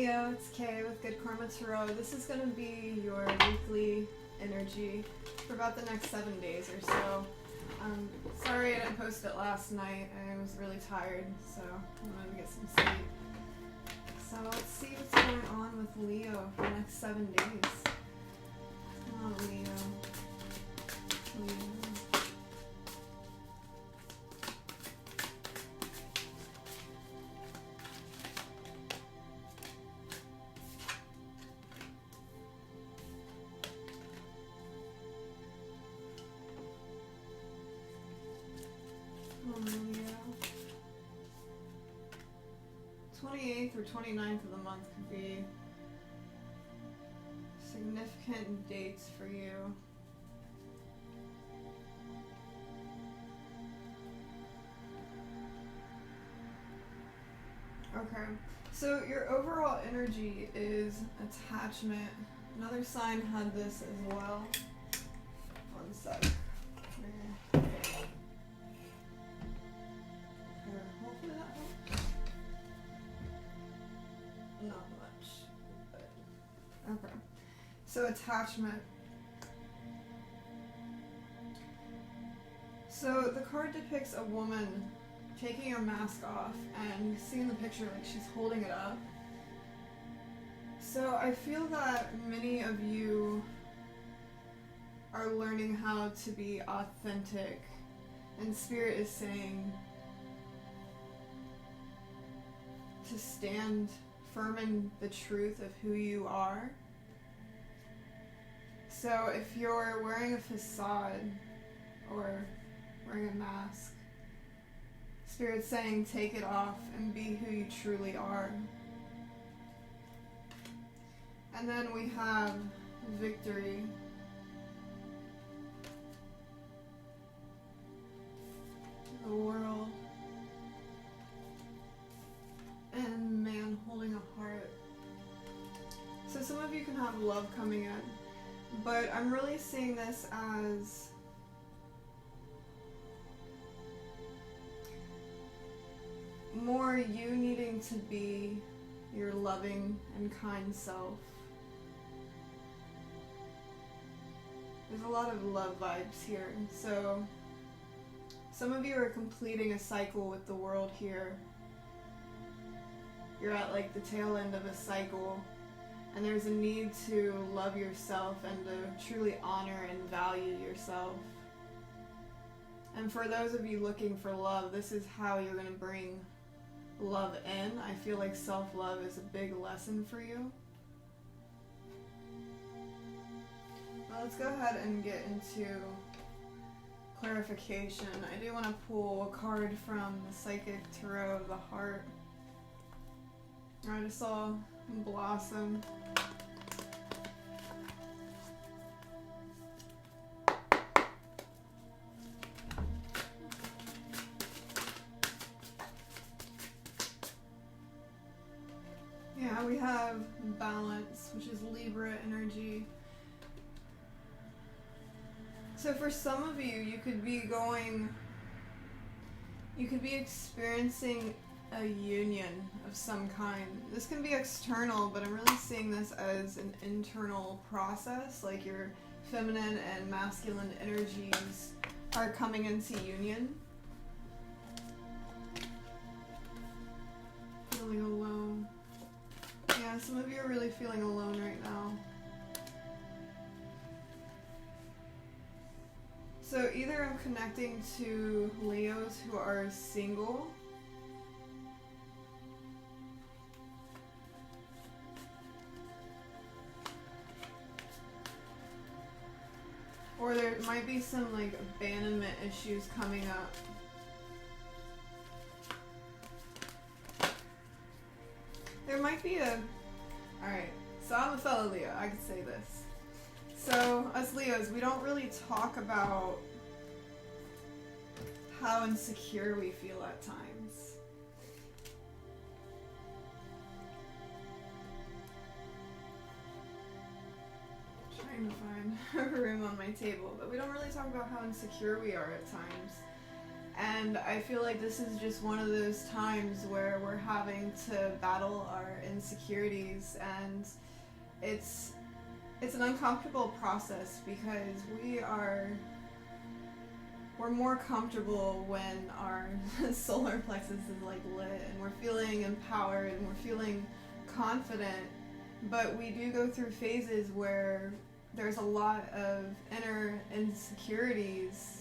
Leo, it's Kay with GoodKarmaTarot. This is going to be your weekly energy for about the next 7 days or so. Sorry I didn't post it last night. I was really tired, so I wanted to get some sleep. So let's see what's going on with Leo for the next 7 days. Come on, Leo. Leo. Leo. 28th or 29th of the month could be significant dates for you. Okay, so your overall energy is attachment. Another sign had this as well. One sec. Hopefully that helps. Not much, but okay. So attachment. So the card depicts a woman taking her mask off and seeing the picture like she's holding it up. So I feel that many of you are learning how to be authentic, and Spirit is saying to stand firm in the truth of who you are. So if you're wearing a facade or wearing a mask, Spirit's saying take it off and be who you truly are. And then we have victory. The world. And man holding a heart. So some of you can have love coming in, but I'm really seeing this as more you needing to be your loving and kind self. There's a lot of love vibes here. So some of you are completing a cycle with the world here. You're at like the tail end of a cycle, and there's a need to love yourself and to truly honor and value yourself. And for those of you looking for love, this is how you're going to bring love in. I feel like self-love is a big lesson for you. Well, let's go ahead and get into clarification. I do want to pull a card from the Psychic Tarot of the Heart. I just saw Blossom. Yeah, we have balance, which is Libra energy. So for some of you, you could be experiencing a union of some kind. This can be external, but I'm really seeing this as an internal process, like your feminine and masculine energies are coming into union. Feeling alone. Yeah, some of you are really feeling alone right now. So either I'm connecting to Leos who are single, or there might be some like abandonment issues coming up. There might be alright, so I'm a fellow Leo, I could say this. So us Leos, we don't really talk about how insecure we feel at times. Trying to find a room on my table, but we don't really talk about how insecure we are at times. And I feel like this is just one of those times where we're having to battle our insecurities, and it's an uncomfortable process because we're more comfortable when our solar plexus is like lit and we're feeling empowered and we're feeling confident, but we do go through phases where there's a lot of inner insecurities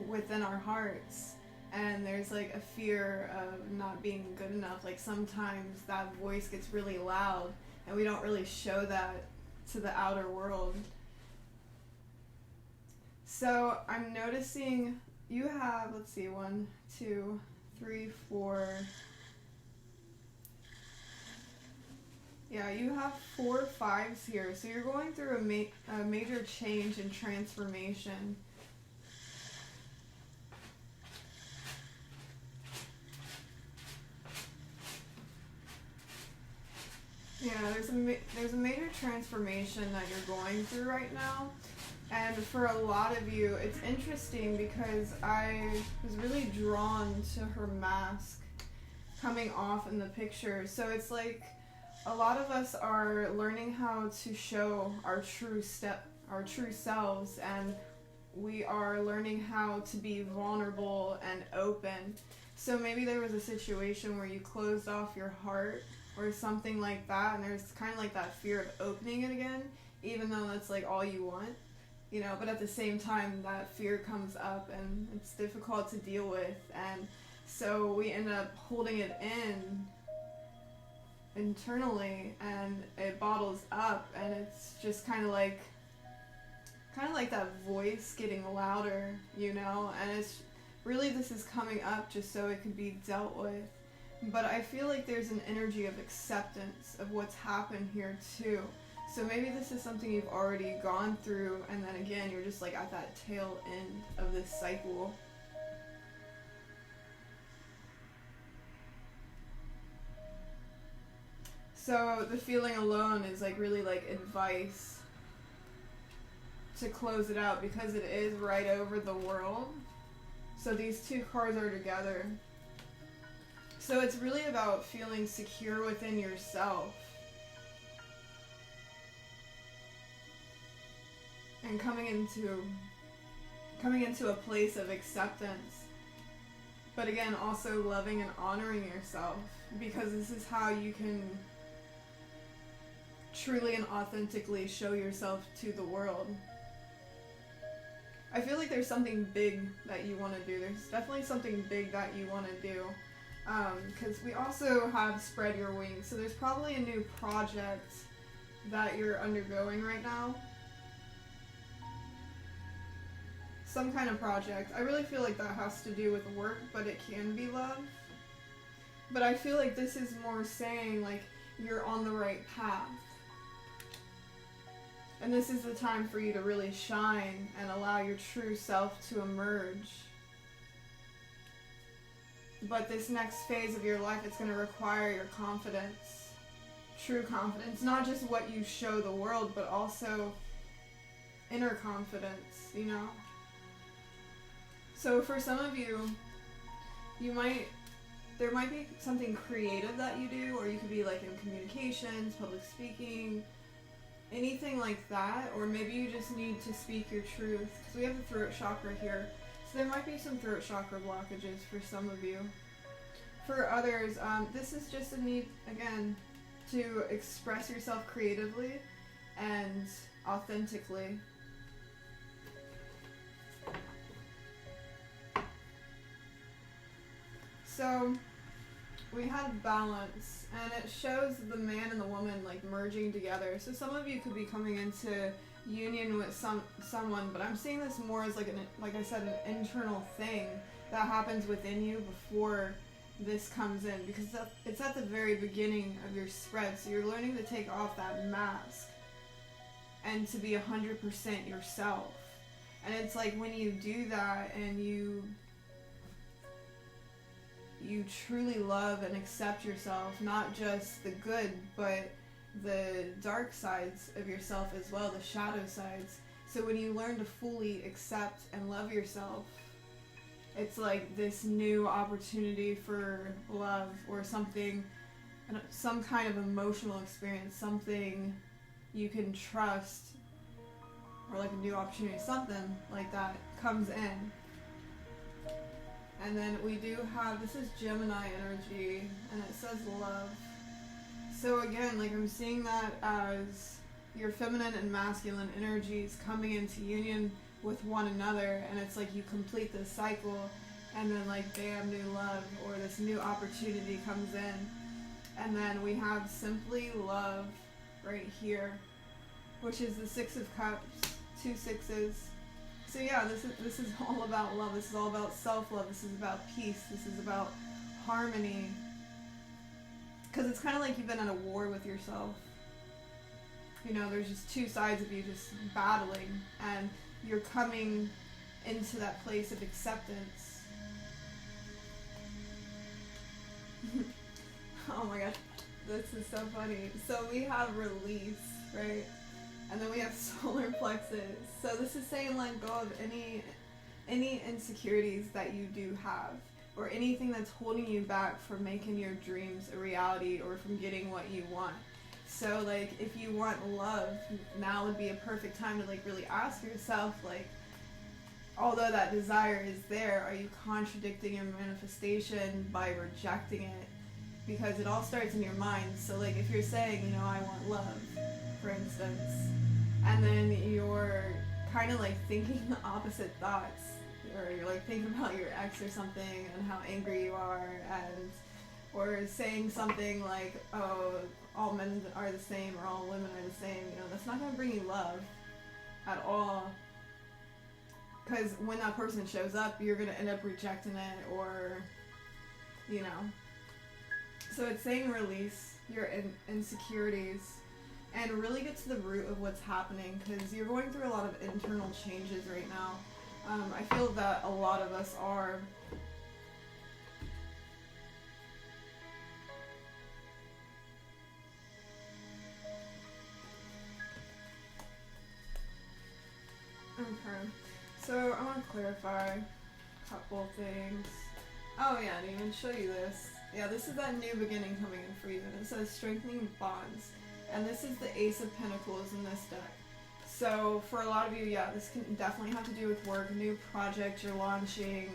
within our hearts, and there's like a fear of not being good enough. Like sometimes that voice gets really loud and we don't really show that to the outer world. So I'm noticing you have, let's see, 1, 2, 3, 4. Yeah, you have 4 5s here. So you're going through a major change and transformation. Yeah, there's a major transformation that you're going through right now. And for a lot of you, it's interesting because I was really drawn to her mask coming off in the picture. So it's like a lot of us are learning how to show our true selves, and we are learning how to be vulnerable and open. So maybe there was a situation where you closed off your heart or something like that, and there's kind of like that fear of opening it again, even though that's like all you want, you know, but at the same time that fear comes up and it's difficult to deal with, and so we end up holding it in internally and it bottles up, and it's just kind of like that voice getting louder, you know, and it's really, this is coming up just so it could be dealt with. But I feel like there's an energy of acceptance of what's happened here too. So maybe this is something you've already gone through, and then again, you're just like at that tail end of this cycle. So the feeling alone is like really like advice to close it out because it is right over the world. So these 2 cards are together. So it's really about feeling secure within yourself and coming into a place of acceptance. But again, also loving and honoring yourself, because this is how you can truly and authentically show yourself to the world. I feel like there's something big that you want to do. There's definitely something big that you want to do. Because we also have spread your wings. So there's probably a new project that you're undergoing right now. Some kind of project. I really feel like that has to do with work, but it can be love. But I feel like this is more saying like you're on the right path. And this is the time for you to really shine and allow your true self to emerge. But this next phase of your life, it's going to require your confidence, true confidence, not just what you show the world, but also inner confidence, you know? So for some of you, there might be something creative that you do, or you could be like in communications, public speaking, anything like that, or maybe you just need to speak your truth, because we have the throat chakra here. So there might be some throat chakra blockages for some of you. For others, this is just a need, again, to express yourself creatively and authentically. So we had balance, and it shows the man and the woman like merging together. So some of you could be coming into union with someone, but I'm seeing this more as like I said, an internal thing that happens within you before this comes in, because it's at the very beginning of your spread. So you're learning to take off that mask and to be 100% yourself. And it's like when you do that and you truly love and accept yourself, not just the good, but the dark sides of yourself as well, the shadow sides. So when you learn to fully accept and love yourself, It's like this new opportunity for love or something, some kind of emotional experience, something you can trust, or like a new opportunity, something like that comes in. And then we do have, this is Gemini energy, and it says love. So again, like I'm seeing that as your feminine and masculine energies coming into union with one another, and it's like you complete this cycle, and then like bam, new love, or this new opportunity comes in. And then we have simply love right here, which is the Six of Cups, 2 sixes. So yeah, this is all about love. This is all about self-love. This is about peace. This is about harmony. Because it's kind of like you've been at a war with yourself. You know, there's just two sides of you just battling, and you're coming into that place of acceptance. Oh my gosh, this is so funny. So we have release, right? And then we have solar plexus. So this is saying let go of any insecurities that you do have, or anything that's holding you back from making your dreams a reality or from getting what you want. So like if you want love, now would be a perfect time to like really ask yourself, like, although that desire is there, are you contradicting your manifestation by rejecting it? Because it all starts in your mind. So like if you're saying, you know, I want love, for instance, and then you're kind of like thinking the opposite thoughts, or you're like thinking about your ex or something and how angry you are, and or saying something like, oh, all men are the same or all women are the same, you know, that's not going to bring you love at all. Because when that person shows up, you're going to end up rejecting it, or, you know. So it's saying release your insecurities and really get to the root of what's happening, because you're going through a lot of internal changes right now. I feel that a lot of us are. Okay, so I want to clarify a couple things. Oh yeah, I didn't even show you this. Yeah, this is that new beginning coming in for you, and it says strengthening bonds. And this is the Ace of Pentacles in this deck. So for a lot of you, yeah, this can definitely have to do with work, new project you're launching,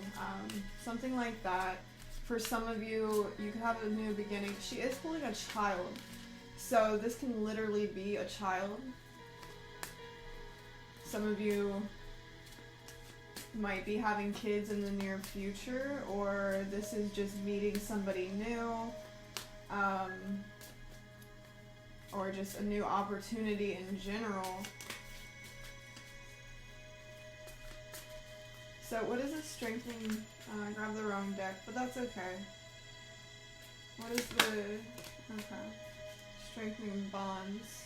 something like that. For some of you, you could have a new beginning. She is holding a child. So this can literally be a child. Some of you might be having kids in the near future, or this is just meeting somebody new, or just a new opportunity in general. So what is this strengthening? I grabbed the wrong deck, but that's okay. What is the, okay, strengthening bonds?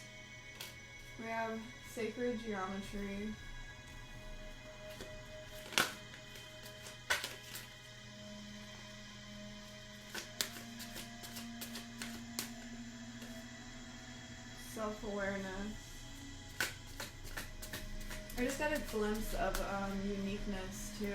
We have sacred geometry. Self-awareness. I just got a glimpse of uniqueness too.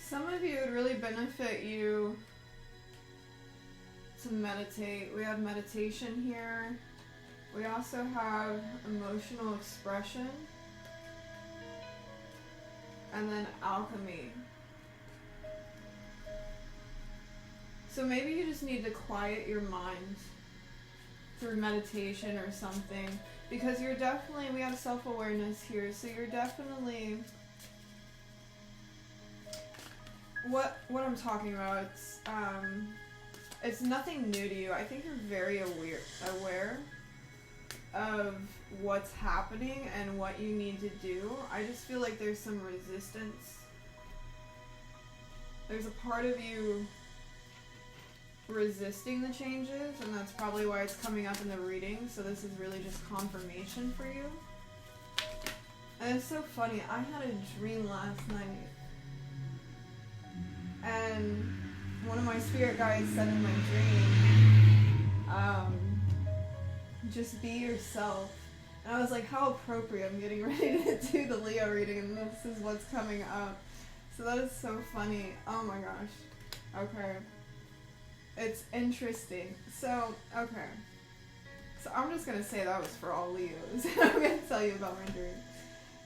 Some of you, it would really benefit you to meditate. We have meditation here. We also have emotional expression, and then alchemy. So maybe you just need to quiet your mind through meditation or something, because you're definitely, we have self-awareness here, so you're definitely, what I'm talking about, it's nothing new to you. I think you're very aware of what's happening and what you need to do. I just feel like there's some resistance. There's a part of you resisting the changes, and that's probably why it's coming up in the reading. So this is really just confirmation for you. And it's so funny, I had a dream last night, and one of my spirit guides said in my dream, just be yourself. And I was like, how appropriate, I'm getting ready to do the Leo reading and this is what's coming up. So that is so funny. Oh my gosh. Okay. It's interesting. So, okay. So I'm just going to say that was for all Leos. I'm going to tell you about my dream.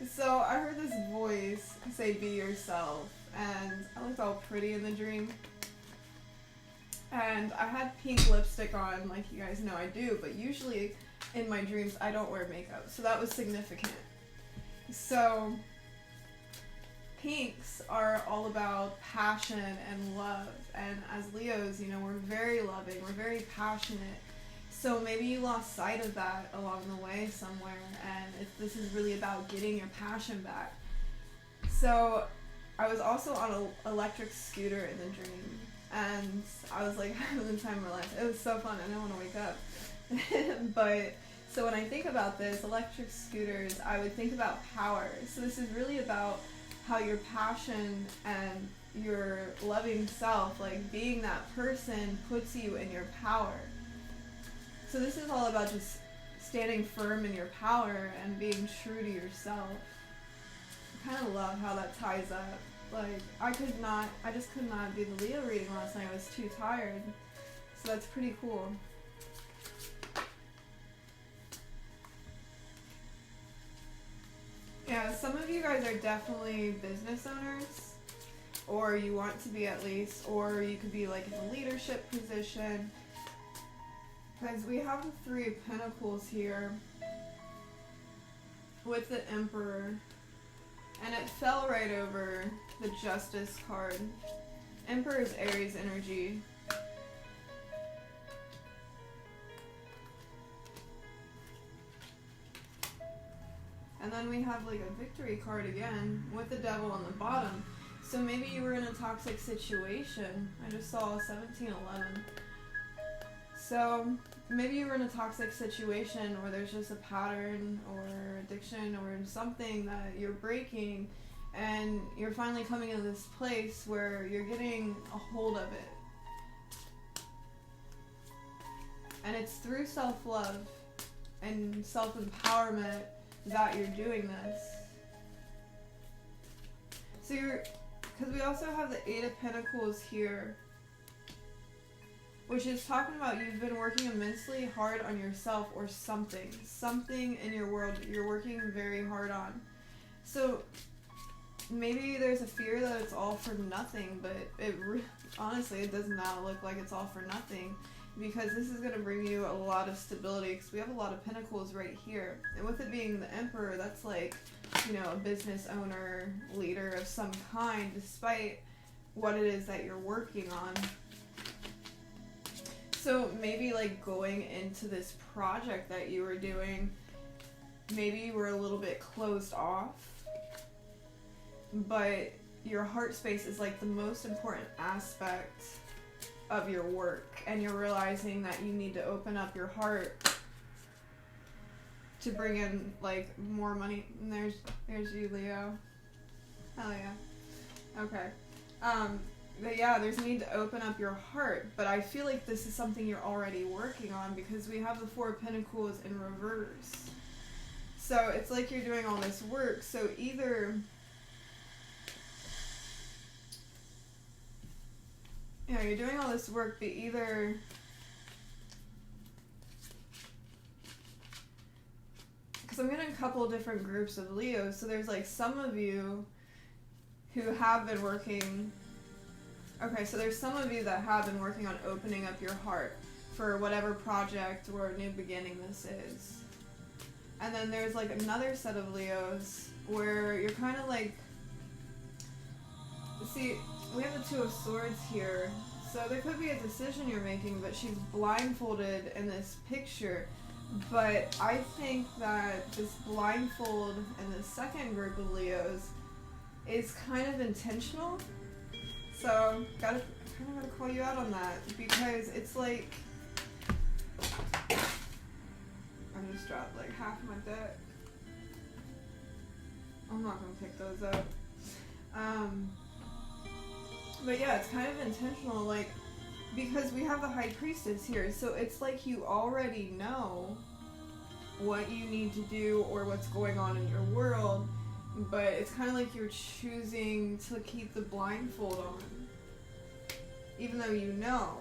So I heard this voice say, be yourself. And I looked all pretty in the dream. And I had pink lipstick on, like you guys know I do, but usually in my dreams I don't wear makeup. So that was significant. So pinks are all about passion and love. And as Leos, you know, we're very loving, we're very passionate. So maybe you lost sight of that along the way somewhere, and this is really about getting your passion back. So I was also on an electric scooter in the dream, and I was like having the time of my life. It was so fun. I didn't want to wake up. But so when I think about this, electric scooters, I would think about power. So this is really about how your passion and your loving self, like being that person, puts you in your power. So this is all about just standing firm in your power and being true to yourself. I kind of love how that ties up. Like, I just could not do the Leo reading last night. I was too tired. So that's pretty cool. Yeah, some of you guys are definitely business owners, or you want to be at least, or you could be like in a leadership position. Because we have the Three of Pentacles here with the Emperor, and it fell right over the Justice card. Emperor is Aries energy. And then we have like a Victory card again with the Devil on the bottom. So maybe you were in a toxic situation. I just saw 1711. So maybe you were in a toxic situation where there's just a pattern or addiction or something that you're breaking, and you're finally coming into this place where you're getting a hold of it. And it's through self-love and self-empowerment that you're doing this. So because we also have the Eight of Pentacles here, which is talking about you've been working immensely hard on yourself or something in your world that you're working very hard on. So maybe there's a fear that it's all for nothing, but honestly, it does not look like it's all for nothing, because this is going to bring you a lot of stability, because we have a lot of pentacles right here. And with it being the Emperor, that's like, you know, a business owner, leader of some kind, despite what it is that you're working on. So maybe like going into this project that you were doing, maybe you were a little bit closed off, but your heart space is like the most important aspect of your work, and you're realizing that you need to open up your heart to bring in like more money. And there's you, Leo. Hell yeah. Okay. But yeah, there's a need to open up your heart, but I feel like this is something you're already working on, because we have the Four of Pentacles in reverse. So it's like you're doing all this work. So either, yeah, you're doing all this work, but either because I'm getting a couple of different groups of Leos. So there's like some of you who have been working. Okay, so there's some of you that have been working on opening up your heart for whatever project or new beginning this is. And then there's like another set of Leos where you're kind of like, see, we have the Two of Swords here. So there could be a decision you're making, but she's blindfolded in this picture. But I think that this blindfold in the second group of Leos is kind of intentional. So, I kind of gotta call you out on that, because it's like, I just dropped like half my deck. I'm not gonna pick those up. But yeah, it's kind of intentional, like, because we have the High Priestess here, so it's like you already know what you need to do or what's going on in your world, but it's kind of like you're choosing to keep the blindfold on, even though you know.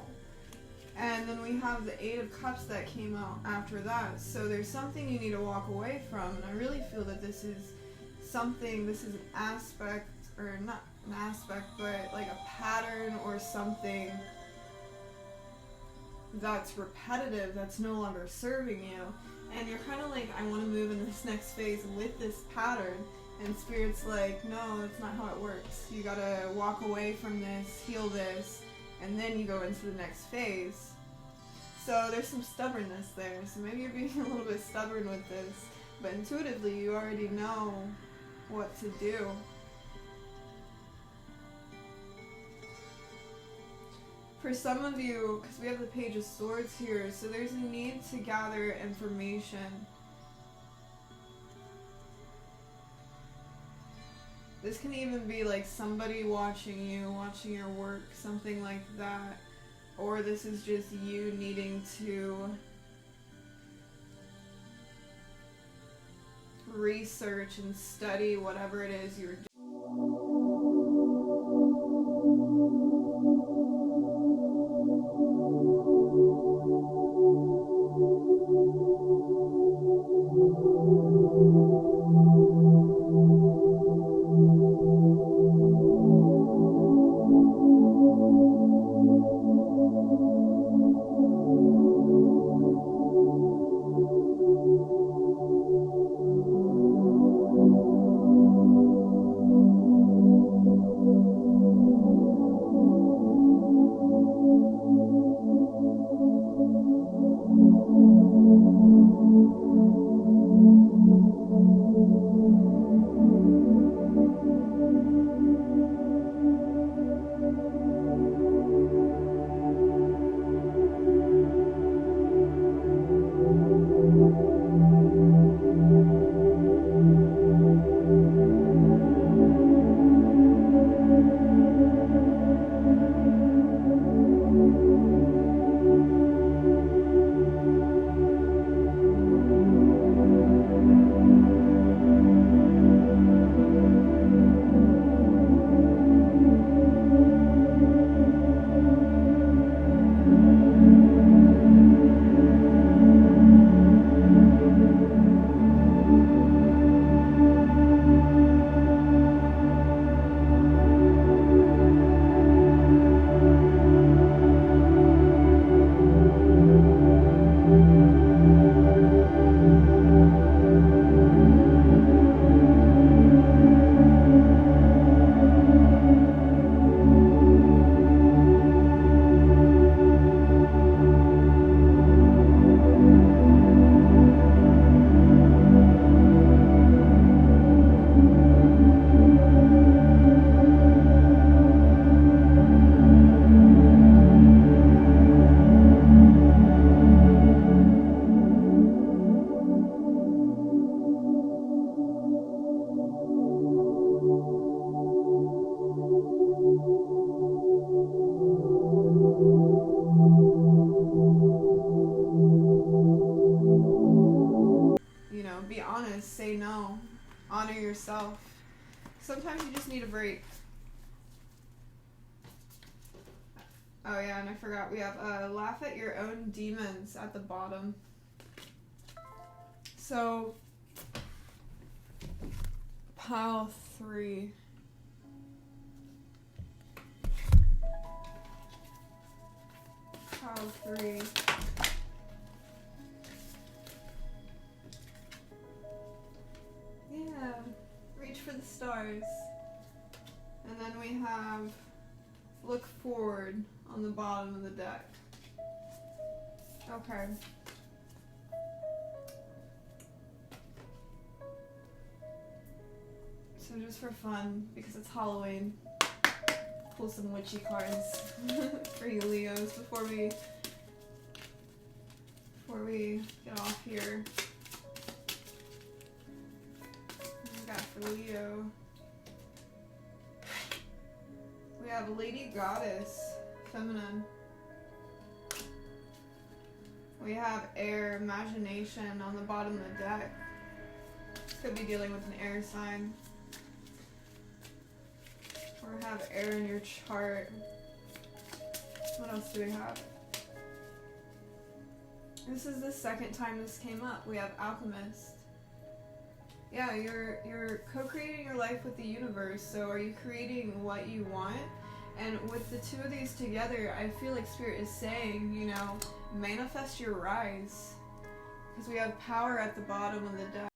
And then we have the Eight of Cups that came out after that, so there's something you need to walk away from, and I really feel that this is something, this is an aspect, or not an aspect, but like a pattern or something that's repetitive, that's no longer serving you, and you're kind of like, I want to move in this next phase with this pattern, and Spirit's like, no, that's not how it works. You gotta walk away from this, heal this, and then you go into the next phase. So there's some stubbornness there, so maybe you're being a little bit stubborn with this, but intuitively you already know what to do. For some of you, because we have the Page of Swords here, so there's a need to gather information. This can even be like somebody watching you, watching your work, something like that. Or this is just you needing to research and study whatever it is you're doing. Be honest, say no, honor yourself. Sometimes you just need a break. Oh yeah, and I forgot, we have laugh at your own demons at the bottom. So, pile 3. Pile 3. Yeah, reach for the stars. And then we have look forward on the bottom of the deck. Okay. So just for fun, because it's Halloween, pull some witchy cards for you Leos before we get off here. We got for Leo. We have Lady Goddess, feminine. We have air, imagination on the bottom of the deck. Could be dealing with an air sign. Or have air in your chart. What else do we have? This is the second time this came up. We have Alchemist. Yeah, you're co-creating your life with the universe. So are you creating what you want? And with the two of these together, I feel like Spirit is saying, you know, manifest your rise. Because we have power at the bottom of the deck.